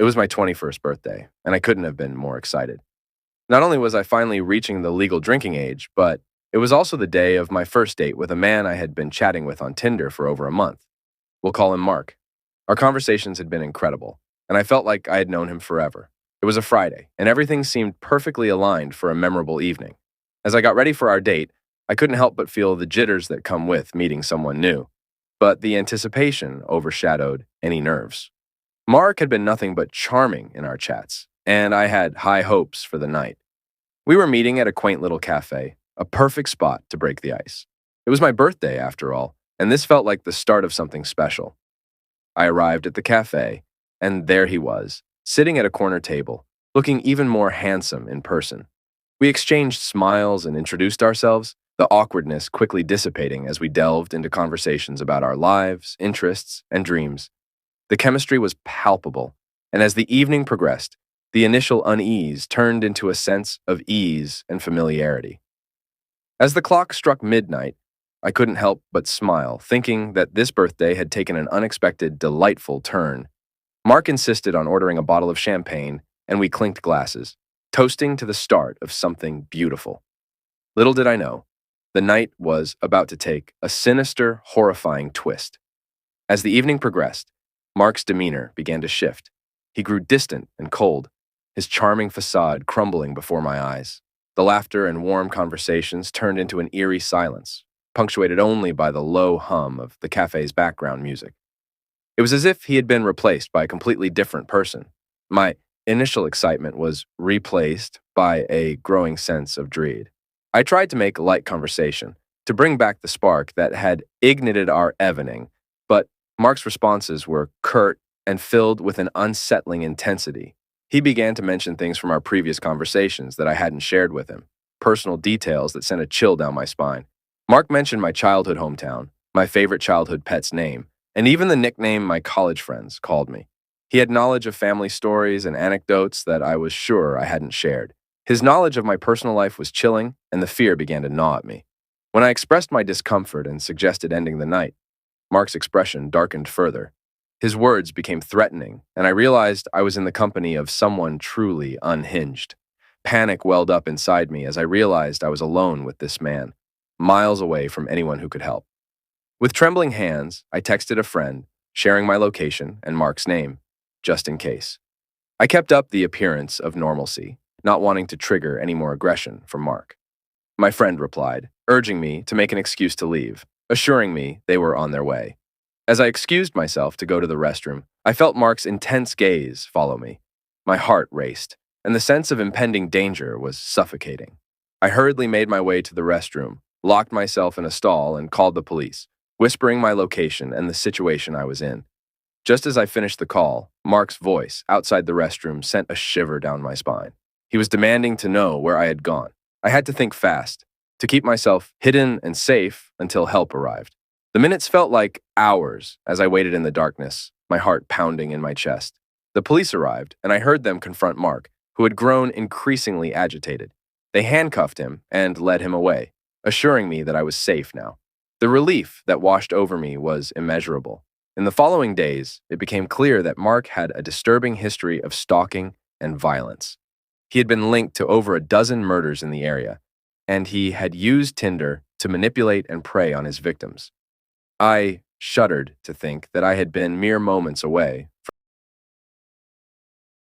It was my 21st birthday, and I couldn't have been more excited. Not only was I finally reaching the legal drinking age, but it was also the day of my first date with a man I had been chatting with on Tinder for over a month. We'll call him Mark. Our conversations had been incredible, and I felt like I had known him forever. It was a Friday, and everything seemed perfectly aligned for a memorable evening. As I got ready for our date, I couldn't help but feel the jitters that come with meeting someone new, but the anticipation overshadowed any nerves. Mark had been nothing but charming in our chats, and I had high hopes for the night. We were meeting at a quaint little cafe, a perfect spot to break the ice. It was my birthday, after all, and this felt like the start of something special. I arrived at the cafe, and there he was, sitting at a corner table, looking even more handsome in person. We exchanged smiles and introduced ourselves, the awkwardness quickly dissipating as we delved into conversations about our lives, interests, and dreams. The chemistry was palpable, and as the evening progressed, the initial unease turned into a sense of ease and familiarity. As the clock struck midnight, I couldn't help but smile, thinking that this birthday had taken an unexpected, delightful turn. Mark insisted on ordering a bottle of champagne, and we clinked glasses, toasting to the start of something beautiful. Little did I know, the night was about to take a sinister, horrifying twist. As the evening progressed, Mark's demeanor began to shift. He grew distant and cold, his charming facade crumbling before my eyes. The laughter and warm conversations turned into an eerie silence, punctuated only by the low hum of the cafe's background music. It was as if he had been replaced by a completely different person. My initial excitement was replaced by a growing sense of dread. I tried to make light conversation, to bring back the spark that had ignited our evening, but Mark's responses were curt and filled with an unsettling intensity. He began to mention things from our previous conversations that I hadn't shared with him, personal details that sent a chill down my spine. Mark mentioned my childhood hometown, my favorite childhood pet's name, and even the nickname my college friends called me. He had knowledge of family stories and anecdotes that I was sure I hadn't shared. His knowledge of my personal life was chilling, and the fear began to gnaw at me. When I expressed my discomfort and suggested ending the night, Mark's expression darkened further. His words became threatening, and I realized I was in the company of someone truly unhinged. Panic welled up inside me as I realized I was alone with this man, miles away from anyone who could help. With trembling hands, I texted a friend, sharing my location and Mark's name, just in case. I kept up the appearance of normalcy, not wanting to trigger any more aggression from Mark. My friend replied, urging me to make an excuse to leave, assuring me they were on their way. As I excused myself to go to the restroom, I felt Mark's intense gaze follow me. My heart raced, and the sense of impending danger was suffocating. I hurriedly made my way to the restroom, locked myself in a stall, and called the police, whispering my location and the situation I was in. Just as I finished the call, Mark's voice outside the restroom sent a shiver down my spine. He was demanding to know where I had gone. I had to think fast, to keep myself hidden and safe until help arrived. The minutes felt like hours as I waited in the darkness, my heart pounding in my chest. The police arrived, and I heard them confront Mark, who had grown increasingly agitated. They handcuffed him and led him away, assuring me that I was safe now. The relief that washed over me was immeasurable. In the following days, it became clear that Mark had a disturbing history of stalking and violence. He had been linked to over a dozen murders in the area, and he had used Tinder to manipulate and prey on his victims. I shuddered to think that I had been mere moments away